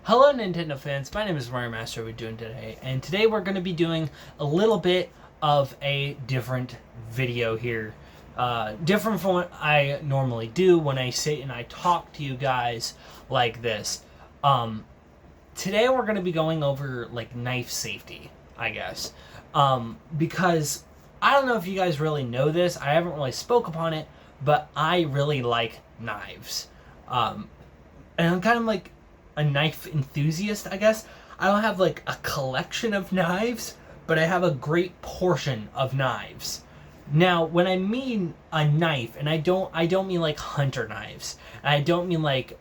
Hello Nintendo fans, my name is Mario Master. We're doing today, and today we're going to be doing a little bit of a different video here. Different from what I normally do when I sit and I talk to you guys like this. Today we're going to be going over like knife safety, I guess. Because I don't know if you guys really know this, I haven't really spoke upon it, but I really like knives. And I'm kind of like a knife enthusiast, I guess. I don't have like a collection of knives, but I have a great portion of knives. Now, when I mean a knife, and I don't mean like hunter knives. And I don't mean like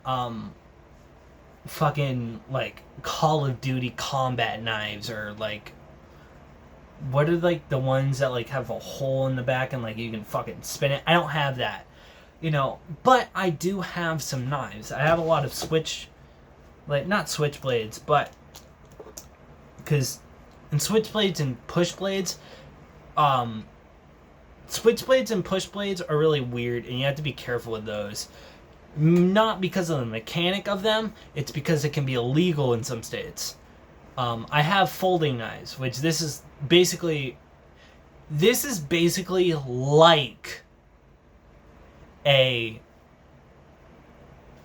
fucking like Call of Duty combat knives, or like what are like the ones that like have a hole in the back and like you can fucking spin it. I don't have that. But I do have some knives. I have a lot of not switchblades, but because in switchblades and push blades, switchblades and push blades are really weird, and you have to be careful with those. Not because of the mechanic of them, it's because it can be illegal in some states. I have folding knives, which this is basically like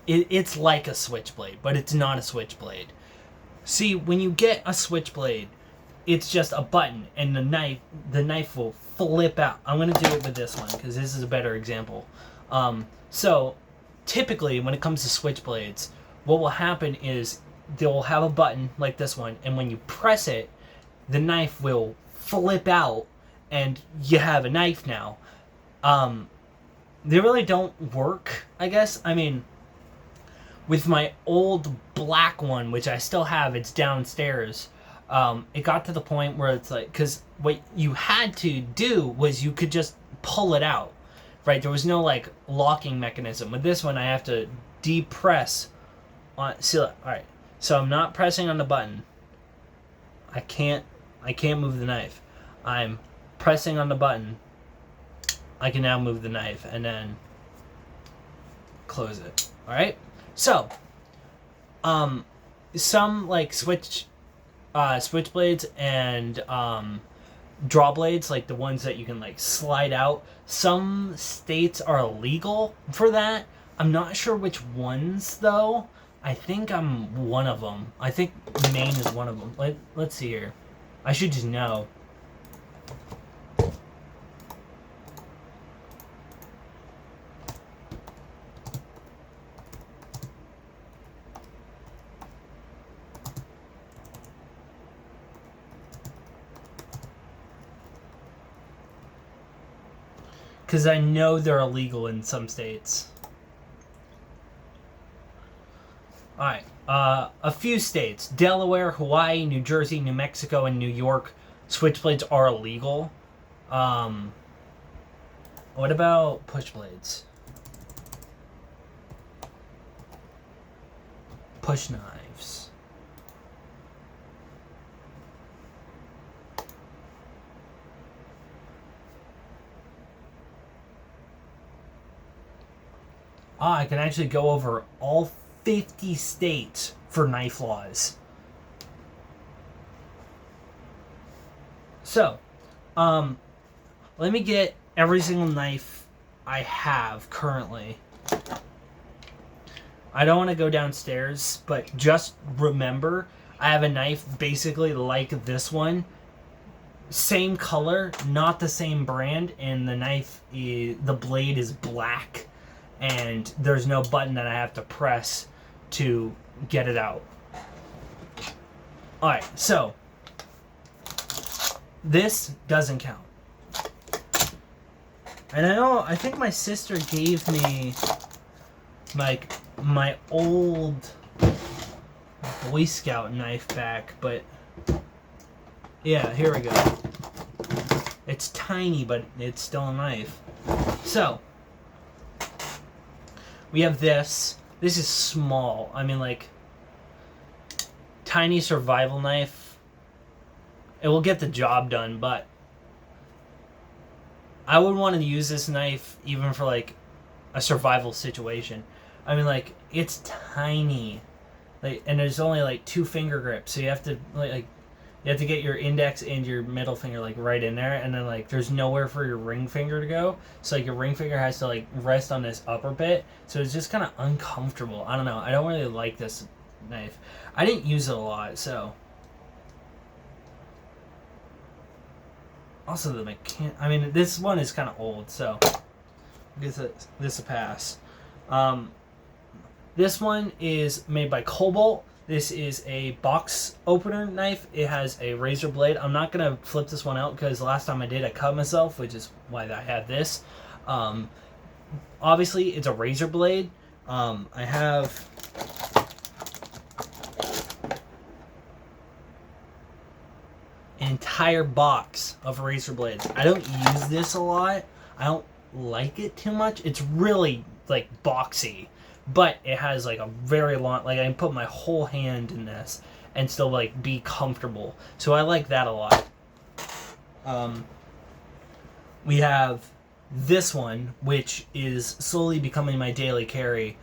it's like a switchblade, but it's not a switchblade. See, when you get a switchblade, it's just a button, and the knife will flip out. I'm gonna do it with this one because this is a better example. So typically, when it comes to switchblades, what will happen is they'll have a button like this one, and when you press it, the knife will flip out, and you have a knife now. They really don't work, I guess. I mean, with my old black one, which I still have, it's downstairs, it got to the point where it's like, because what you had to do was you could just pull it out, right? There was no like locking mechanism. With this one, I have to depress on, see, all right, so I'm not pressing on the button. I can't move the knife. I'm pressing on the button. I can now move the knife and then close it. All right. So, some like switchblades and draw blades, like the ones that you can like slide out. Some states are illegal for that. I'm not sure which ones though. I think I'm one of them. I think Maine is one of them. Let's see here. I should just know. Because I know they're illegal in some states. Alright, a few states. Delaware, Hawaii, New Jersey, New Mexico, and New York. Switchblades are illegal. What about push blades? Push knives. I can actually go over all 50 states for knife laws. So, let me get every single knife I have currently. I don't want to go downstairs, but just remember, I have a knife basically like this one. Same color, not the same brand, and the blade is black. And there's no button that I have to press to get it out. Alright, so this doesn't count. And I think my sister gave me like my old Boy Scout knife back, but yeah, here we go. It's tiny, but it's still a knife. So we have this. This is small. I mean, like, tiny survival knife. It will get the job done, but I would want to use this knife even for, like, a survival situation. I mean, like, it's tiny. like, and there's only like 2 finger grips, so you have to you have to get your index and your middle finger like right in there, and then like there's nowhere for your ring finger to go, so like your ring finger has to like rest on this upper bit, so it's just kind of uncomfortable. I don't know, I don't really like this knife. I didn't use it a lot, so also the mechanic. I mean, this one is kind of old, so give this a pass. This one is made by Cobalt. This is a box opener knife. It has a razor blade. I'm not going to flip this one out because the last time I did, I cut myself, which is why I have this. Obviously, it's a razor blade. I have an entire box of razor blades. I don't use this a lot. I don't like it too much. It's really, like, boxy. But it has like a very long, like I can put my whole hand in this and still like be comfortable. So I like that a lot. We have this one, which is slowly becoming my daily carry.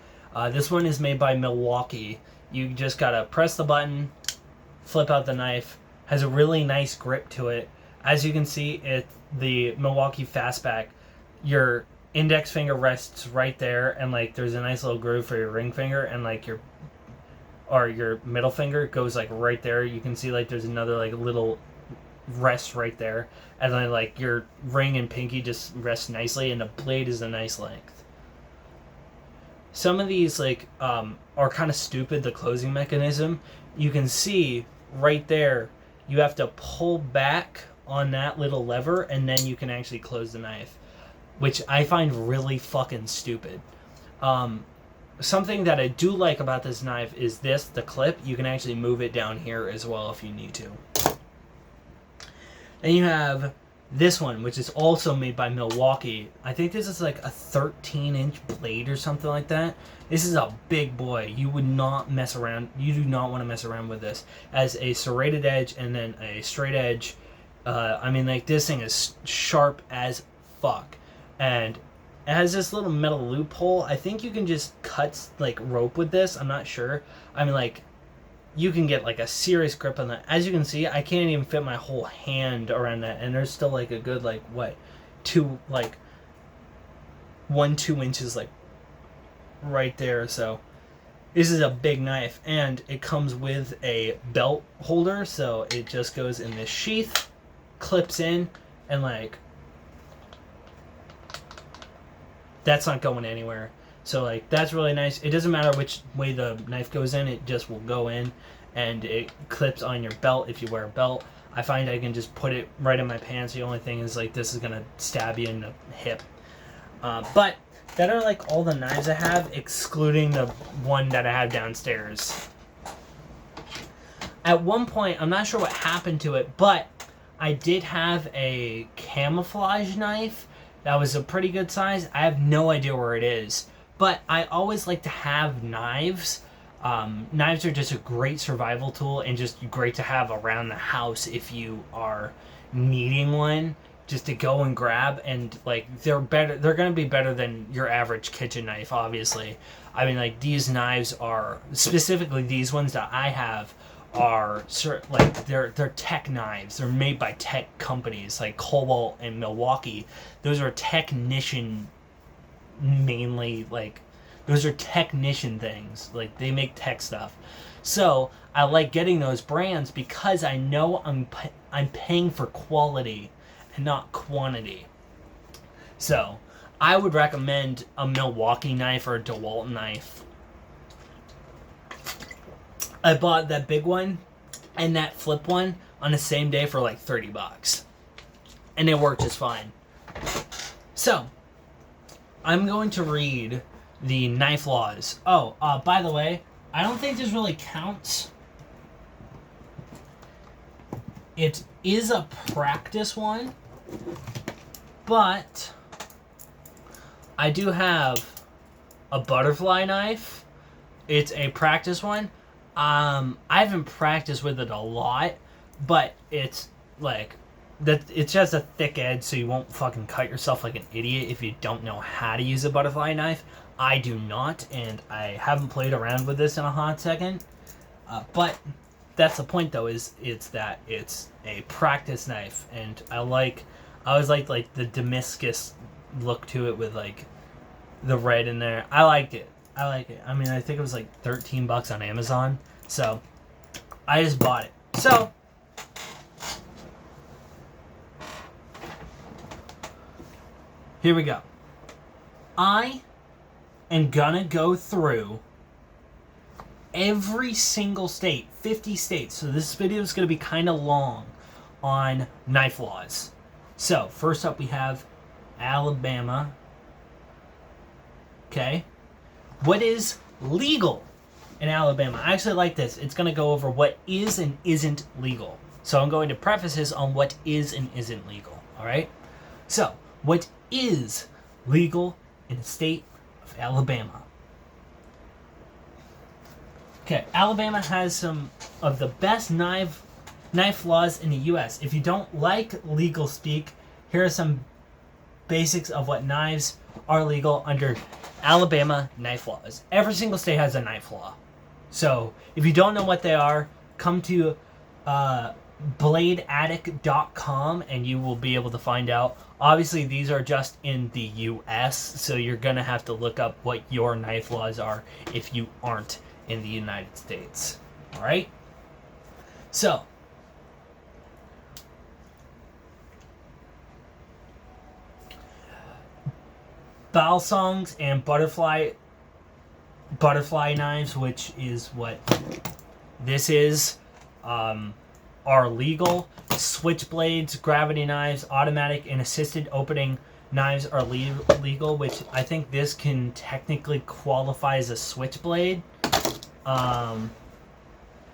This one is made by Milwaukee. You just gotta press the button, flip out the knife. Has a really nice grip to it. As you can see, the Milwaukee Fastback. Your index finger rests right there, and like there's a nice little groove for your ring finger, and like your middle finger goes like right there. You can see like there's another like little rest right there, and then like your ring and pinky just rest nicely, and the blade is a nice length. Some of these like are kind of stupid. The closing mechanism, you can see right there, you have to pull back on that little lever, and then you can actually close the knife, which I find really fucking stupid. Something that I do like about this knife is the clip. You can actually move it down here as well if you need to. Then you have this one, which is also made by Milwaukee. I think this is like a 13-inch blade or something like that. This is a big boy. You would not mess around. You do not want to mess around with this. As a serrated edge and then a straight edge. I mean, like, this thing is sharp as fuck. And it has this little metal loophole. I think you can just cut like rope with this. I'm not sure. I mean, like, you can get like a serious grip on that. As you can see, I can't even fit my whole hand around that, and there's still like a good like 2 inches like right there. So this is a big knife, and it comes with a belt holder, so it just goes in this sheath, clips in, and like that's not going anywhere. So like that's really nice. It doesn't matter which way the knife goes in, it just will go in, and it clips on your belt if you wear a belt. I find I can just put it right in my pants. The only thing is like this is gonna stab you in the hip. But that are like all the knives I have, excluding the one that I have downstairs. At one point, I'm not sure what happened to it, but I did have a camouflage knife that was a pretty good size. I have no idea where it is. But I always like to have knives. Knives are just a great survival tool and just great to have around the house if you are needing one, just to go and grab. And like they're going to be better than your average kitchen knife, obviously. I mean, like, these knives are, specifically these ones that I have, are like they're tech knives. They're made by tech companies like Cobalt and Milwaukee. Those are technician mainly, like those are technician things, like they make tech stuff. So I like getting those brands because I know I'm paying for quality and not quantity. So I would recommend a Milwaukee knife or a DeWalt knife. I bought that big one and that flip one on the same day for like $30, and it worked just fine. So I'm going to read the knife laws. Oh, by the way, I don't think this really counts. It is a practice one, but I do have a butterfly knife. It's a practice one. I haven't practiced with it a lot, but it's like that. It's just a thick edge, so you won't fucking cut yourself like an idiot if you don't know how to use a butterfly knife. I do not, and I haven't played around with this in a hot second. But that's the point, though, is it's that it's a practice knife, and I always liked like the Damascus look to it with like the red in there. I liked it. I mean, I think it was like $13 on Amazon, so I just bought it. So here we go. I am gonna go through every single state, 50 states. So this video is gonna be kind of long on knife laws. So first up we have Alabama. Okay. What is legal in Alabama? I actually like this. It's going to go over what is and isn't legal. So I'm going to preface this on what is and isn't legal. All right? So, what is legal in the state of Alabama? Okay, Alabama has some of the best knife laws in the U.S. If you don't like legal speak, here are some basics of what knives are legal under Alabama knife laws. Every single state has a knife law. So if you don't know what they are, come to bladeaddict.com and you will be able to find out. Obviously, these are just in the U.S., so you're going to have to look up what your knife laws are if you aren't in the United States. All right? So, balsongs and butterfly knives, which is what this is, are legal. Switchblades, gravity knives, automatic and assisted opening knives are legal, which I think this can technically qualify as a switchblade.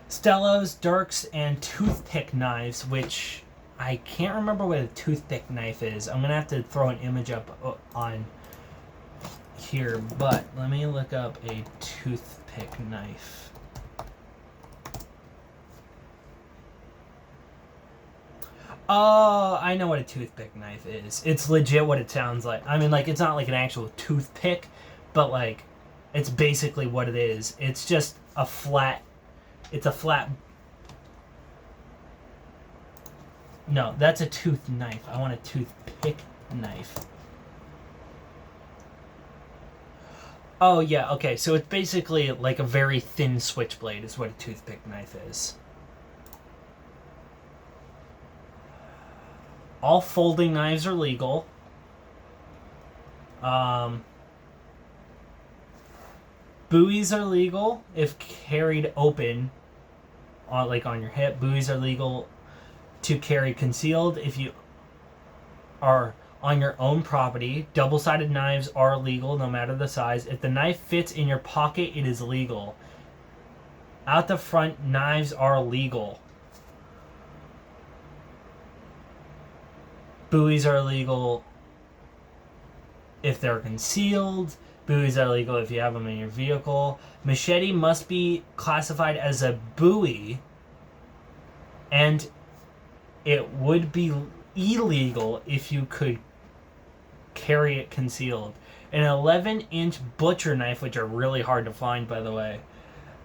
Stellos, dirks, and toothpick knives, which I can't remember what a toothpick knife is. I'm gonna have to throw an image up on here, but let me look up a toothpick knife. Oh, I know what a toothpick knife is. It's legit what it sounds like. I mean, like, it's not like an actual toothpick, but like, it's basically what it is. It's just a flat. It's a flat. No, that's a tooth knife. I want a toothpick knife. Oh, yeah, okay, so it's basically like a very thin switchblade is what a toothpick knife is. All folding knives are legal. Buoys are legal if carried open, like on your hip. Buoys are legal to carry concealed if you are on your own property. Double-sided knives are legal no matter the size. If the knife fits in your pocket, it is legal. Out the front, knives are legal. Buoys are legal if they're concealed. Buoys are legal if you have them in your vehicle. Machete must be classified as a buoy, and it would be illegal if you could carry it concealed. An 11-inch butcher knife, which are really hard to find, by the way,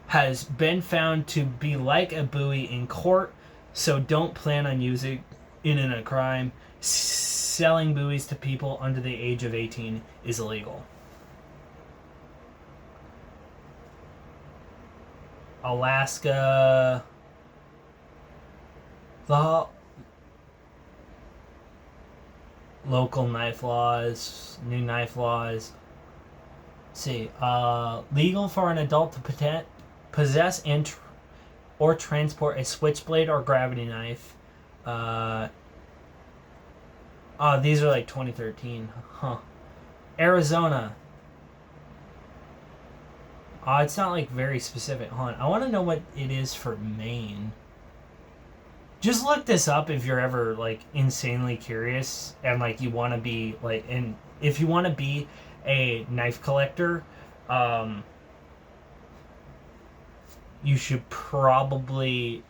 has been found to be like a buoy in court, so don't plan on using it in a crime. Selling buoys to people under the age of 18 is illegal. Alaska, the local knife laws, new knife laws. Let's see, legal for an adult to possess and or transport a switchblade or gravity knife. These are like 2013. Huh. Arizona. It's not like very specific. Hold on. I want to know what it is for Maine. Just look this up if you're ever like insanely curious and like you want to be like, and if you want to be a knife collector, you should probably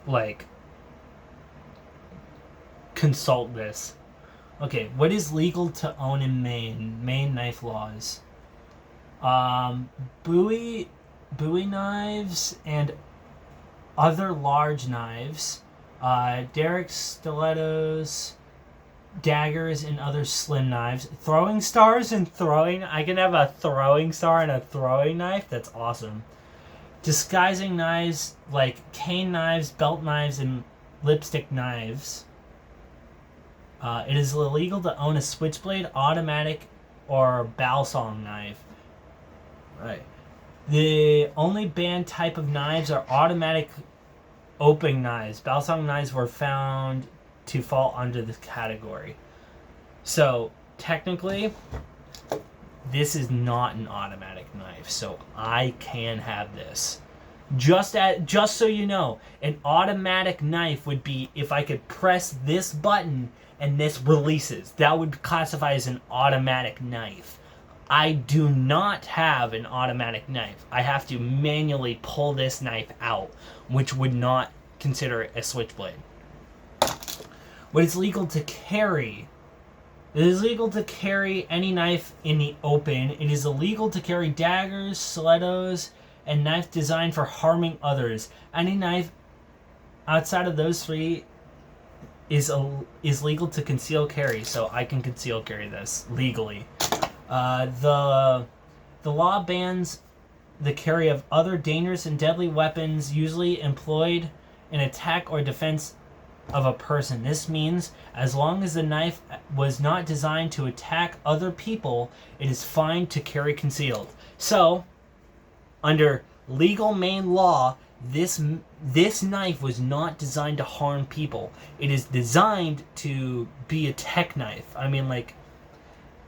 like consult this. Okay, what is legal to own in Maine? Maine knife laws. Bowie knives and other large knives, derricks, stilettos, daggers, and other slim knives. Throwing stars and throwing. I can have a throwing star and a throwing knife. That's awesome. Disguising knives like cane knives, belt knives, and lipstick knives. It is illegal to own a switchblade, automatic, or balsam knife. Right. The only banned type of knives are automatic open knives. Balsam knives were found to fall under this category. So, technically, this is not an automatic knife, so I can have this. Just so you know, an automatic knife would be if I could press this button and this releases. That would classify as an automatic knife. I do not have an automatic knife. I have to manually pull this knife out, which would not consider it a switchblade. What is legal to carry? It is legal to carry any knife in the open. It is illegal to carry daggers, stilettos, and knives designed for harming others. Any knife outside of those three is legal to conceal carry, so I can conceal carry this legally. The law bans the carry of other dangerous and deadly weapons usually employed in attack or defense of a person. This means as long as the knife was not designed to attack other people, it is fine to carry concealed. So, under legal Maine law, this knife was not designed to harm people. It is designed to be a tech knife. I mean, like,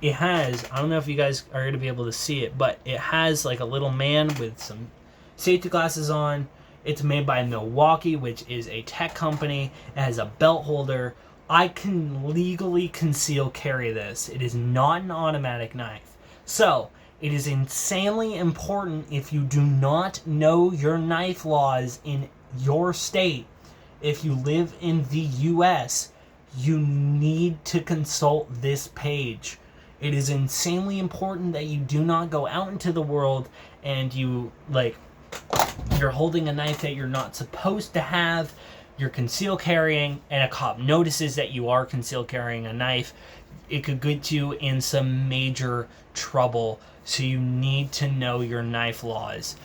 it has, I don't know if you guys are going to be able to see it, but it has like a little man with some safety glasses on. It's made by Milwaukee, which is a tech company. It has a belt holder. I can legally conceal carry this. It is not an automatic knife. So, it is insanely important, if you do not know your knife laws in your state, if you live in the US, you need to consult this page. It is insanely important that you do not go out into the world and you're holding a knife that you're not supposed to have, you're conceal carrying, and a cop notices that you are conceal carrying a knife. It could get you in some major trouble, so you need to know your knife laws.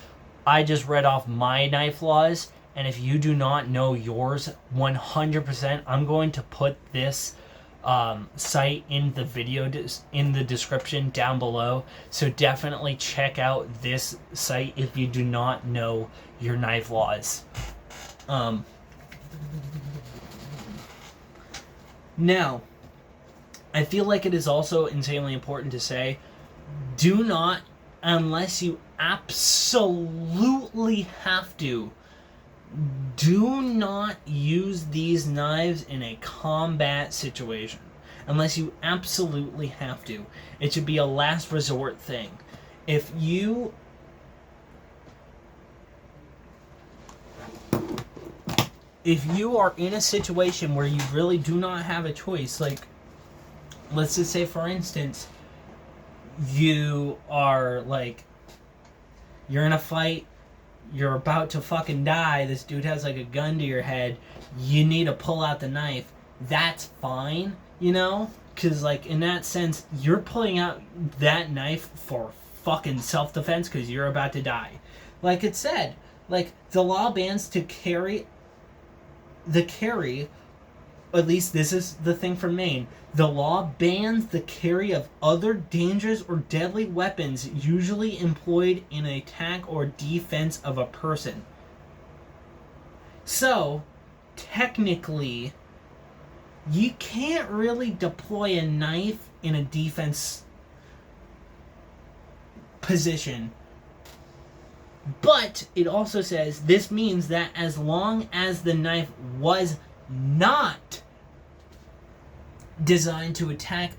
I just read off my knife laws, and if you do not know yours 100%, I'm going to put this site in the video in the description down below, so definitely check out this site if you do not know your knife laws. Now, I feel like it is also insanely important to say, do not, unless you absolutely have to, do not use these knives in a combat situation. Unless you absolutely have to. It should be a last resort thing. If you are in a situation where you really do not have a choice, like, let's just say, for instance, you are, like, you're in a fight, you're about to fucking die, this dude has, like, a gun to your head, you need to pull out the knife, that's fine, you know? Because, like, in that sense, you're pulling out that knife for fucking self-defense because you're about to die. Like it said, like, the law bans to carry, at least this is the thing from Maine, the law bans the carry of other dangerous or deadly weapons usually employed in an attack or defense of a person. So, technically, you can't really deploy a knife in a defense position. But it also says this means that as long as the knife was not designed to attack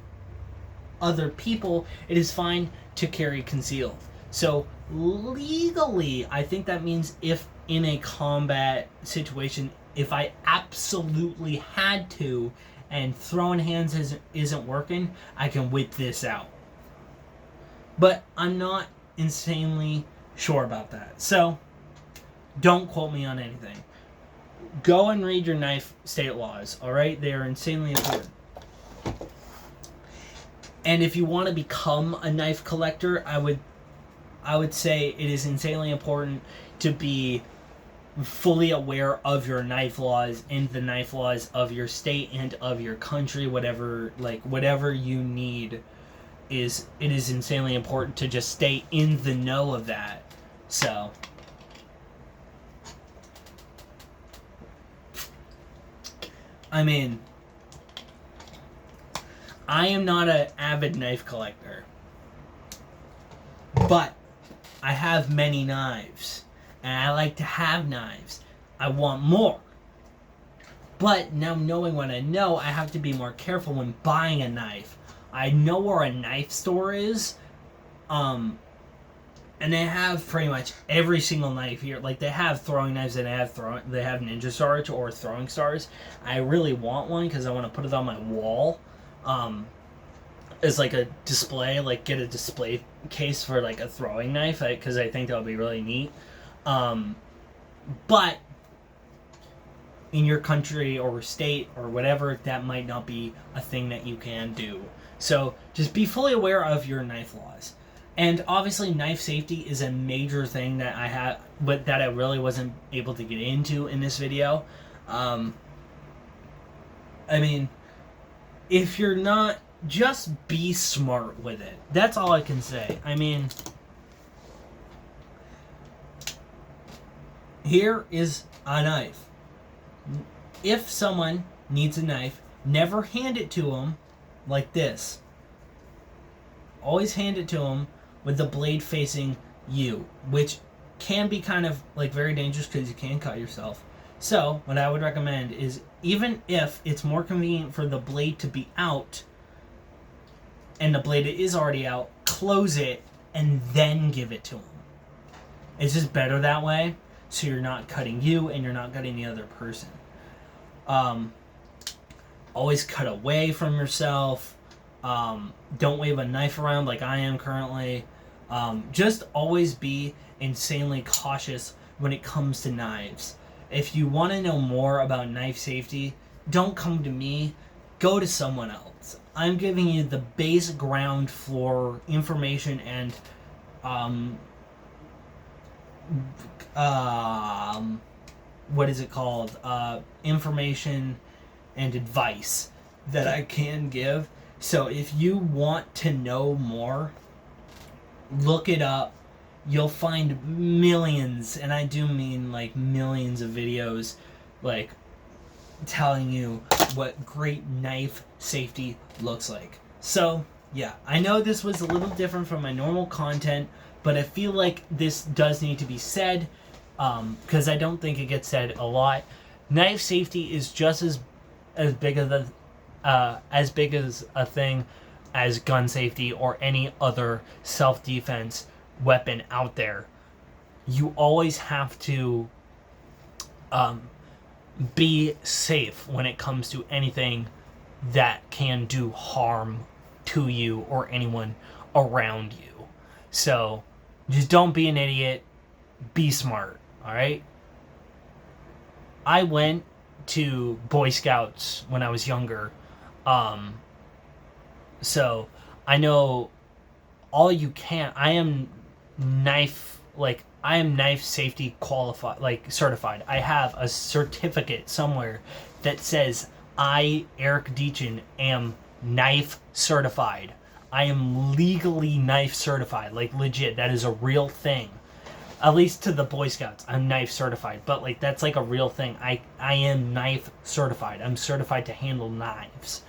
other people, it is fine to carry concealed. So legally, I think that means if in a combat situation, if I absolutely had to and throwing hands isn't working, I can whip this out. But I'm not insanely sure about that. So, don't quote me on anything. Go and read your knife state laws, alright? They are insanely important. And if you want to become a knife collector, I would say it is insanely important to be fully aware of your knife laws and the knife laws of your state and of your country. Whatever you need, it is insanely important to just stay in the know of that. So, I mean, I am not an avid knife collector, but I have many knives, and I like to have knives. I want more. But now knowing what I know, I have to be more careful when buying a knife. I know where a knife store is, and they have pretty much every single knife here. Like, they have throwing knives, and they have Ninja Stars or throwing stars. I really want one because I want to put it on my wall. As like a display, like get a display case for like a throwing knife, because I think that would be really neat. But in your country or state or whatever, that might not be a thing that you can do. So just be fully aware of your knife laws. And obviously knife safety is a major thing that I have, but that I really wasn't able to get into in this video. I mean, if you're not, just be smart with it. That's all I can say. I mean, here is a knife. If someone needs a knife, never hand it to them like this. Always hand it to them with the blade facing you, which can be kind of like very dangerous because you can cut yourself. So what I would recommend is, even if it's more convenient for the blade to be out and the blade is already out, close it and then give it to them. It's just better that way, so you're not cutting you and you're not cutting the other person. Always cut away from yourself. Don't wave a knife around like I am currently. Just always be insanely cautious when it comes to knives. If you want to know more about knife safety, don't come to me. Go to someone else. I'm giving you the base ground floor information and what is it called? Information and advice that I can give. So if you want to know more, look it up. You'll find millions, and I do mean like millions of videos, like telling you what great knife safety looks like. So yeah, I know this was a little different from my normal content, but I feel like this does need to be said, because I don't think it gets said a lot. Knife safety is just as big as a thing as gun safety or any other self-defense weapon out there. You always have to be safe when it comes to anything that can do harm to you or anyone around you. So just don't be an idiot. Be smart, alright? I went to Boy Scouts when I was younger. So I know all you can. I am knife safety qualified, like certified. I have a certificate somewhere that says I, Eric Deachin, am knife certified. I am legally knife certified, like legit. That is a real thing. At least to the Boy Scouts, I'm knife certified. But like that's like a real thing. I am knife certified. I'm certified to handle knives.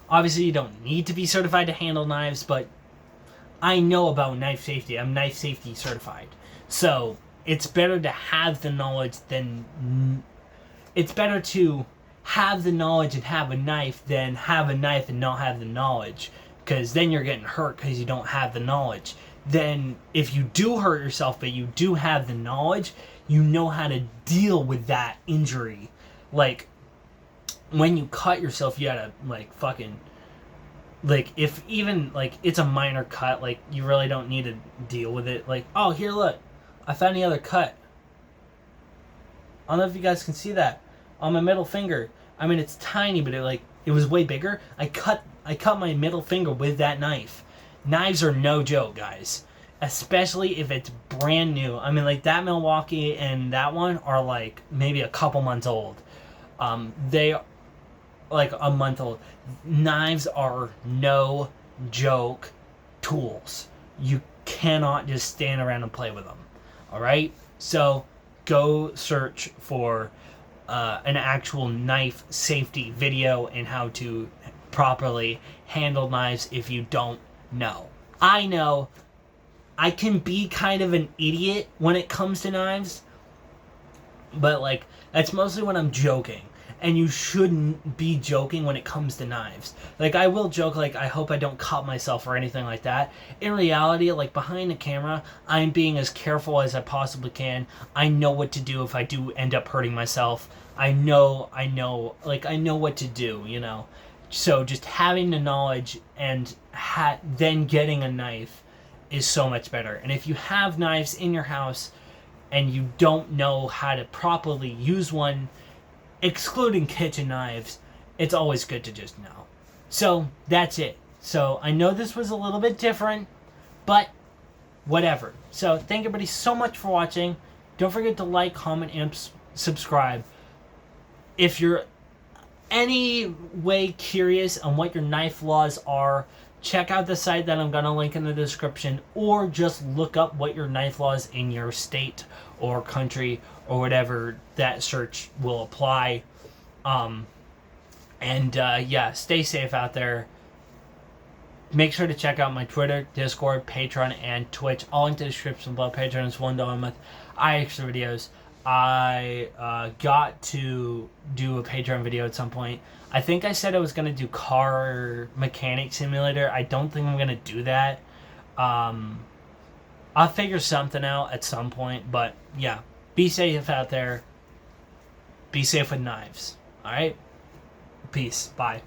Obviously, you don't need to be certified to handle knives, but I know about knife safety. I'm knife safety certified. So it's better to have the knowledge than... It's better to have the knowledge and have a knife than have a knife and not have the knowledge. Because then you're getting hurt because you don't have the knowledge. Then if you do hurt yourself but you do have the knowledge, you know how to deal with that injury. Like, when you cut yourself, you gotta, like, fucking Like, if even, like, it's a minor cut, like, you really don't need to deal with it. Like, oh, here, look. I found another cut. I don't know if you guys can see that on my middle finger. I mean, it's tiny, but it was way bigger. I cut my middle finger with that knife. Knives are no joke, guys. Especially if it's brand new. I mean, like, that Milwaukee and that one are, like, maybe a couple months old. They like a month old. Knives are no joke tools. You cannot just stand around and play with them. All right? So go search for an actual knife safety video and how to properly handle knives if you don't know. I know I can be kind of an idiot when it comes to knives, but like that's mostly when I'm joking. And you shouldn't be joking when it comes to knives. Like, I will joke, like, I hope I don't cut myself or anything like that. In reality, like, behind the camera, I'm being as careful as I possibly can. I know what to do if I do end up hurting myself. I know what to do, you know. So just having the knowledge and then getting a knife is so much better. And if you have knives in your house and you don't know how to properly use one, excluding kitchen knives, it's always good to just know. So that's it. So I know this was a little bit different, but whatever. So thank everybody so much for watching. Don't forget to like, comment, and subscribe. If you're any way curious on what your knife laws are, check out the site that I'm going to link in the description, or just look up what your knife laws in your state or country or whatever. That search will apply. Yeah, stay safe out there. Make sure to check out my Twitter, Discord, Patreon, and Twitch. All in the description below. Patreon is $1 a month. I extra videos. I got to do a Patreon video at some point. I think I said I was going to do car mechanic simulator. I don't think I'm going to do that. I'll figure something out at some point. But yeah, be safe out there. Be safe with knives. Alright? Peace. Bye.